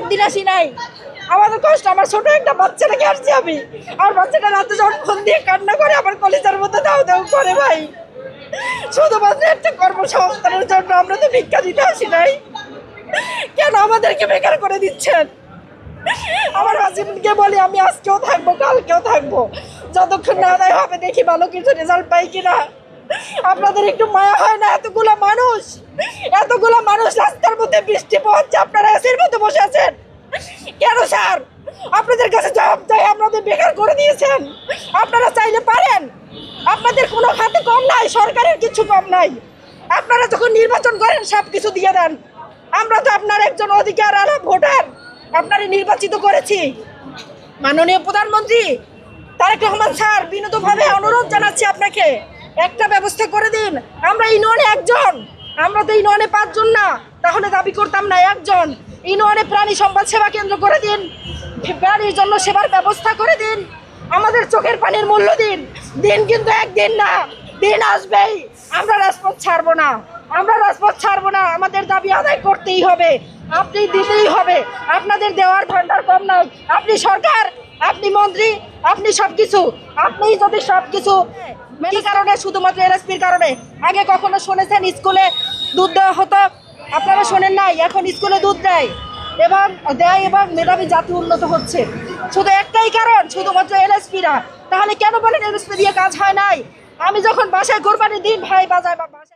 একদিন আসি নাই। আমাদের কষ্ট, আমার ছোট একটা বাচ্চাটাকে আসছি আমি, আমার বাচ্চাটা রাতে যখন ফোন দিয়ে কান্না করে আমার কলেজের মধ্যে দাও দাও করে ভাই। শুধুমাত্র একটা কর্মসংস্থানের জন্য আমরা তো ভিক্ষা দিতে আসি নাই, কেন আমাদেরকে বেকার করে দিচ্ছেন? আমার হাসিনকে বলি আমি আজকেও থাকবো, কালকেও থাকবো, যতক্ষণ না আদায় হবে দেখি ভালো কিছু রেজাল্ট পাই কিনা। আপনাদের একটু মায়া হয় না? এতগুলা মানুষ রাস্তার মধ্যে বৃষ্টি পড়ছে, আপনারা এসির মধ্যে বসে আছেন কেন স্যার? আপনাদের কাছে জবাব চাই, আপনাদের বেকার করে দিয়েছেন। আপনারা চাইলে পারেন, আপনাদের কোনো হাতে কম নাই, সরকারের কিছু কম নাই। আপনারা যখন নির্বাচন করেন সব কিছু দিয়ে দেন। আমরা তো আপনার একজন অধিকার আলা ভোটার, আপনারা নির্বাচিত করেছি। মাননীয় প্রধানমন্ত্রী তারেক রহমান স্যার, বিনীতভাবে অনুরোধ জানাচ্ছি আপনাকে একটা ব্যবস্থা করে দিন। আমরা ইউনিয়নে একজন, আমরা তো ইউনিয়নে 5 জন না, তাহলে দাবি করতাম না, একজন। ইউনিয়নে প্রাণী সম্পদ সেবা কেন্দ্র করে দিন, প্রাণীর জন্য সেবার ব্যবস্থা করে দিন, আমাদের চোখের পানির মূল্য দিন। দিন কিন্তু একদিন না, দিন আসবেই। আমরা রাজপথ ছাড়বো না, আমাদের দাবি আদায় করতেই হবে, আপনি দিতেই হবে। আপনাদের দেওয়ার ভান্ডার কম নয়, আপনি সরকার, আপনি মন্ত্রী, আপনি সবকিছু, আপনি যদি সবকিছু মেনে কারণে, শুধুমাত্র এলএসপির কারণে। আগে কখনো শুনেছেন স্কুলে দুধ দেওয়া হতো? আপনারা শোনেন নাই, এখন স্কুলে দুধ দেয় এবং মেধাবী জাতি উন্নত হচ্ছে। শুধু একটাই কারণ, শুধুমাত্র এলএসপিরা। তাহলে কেন বলেন এলএসপি দিয়ে কাজ হয় নাই? আমি যখন বাসায় কোরবানির দিন ভাই বাজায় বা বাসায়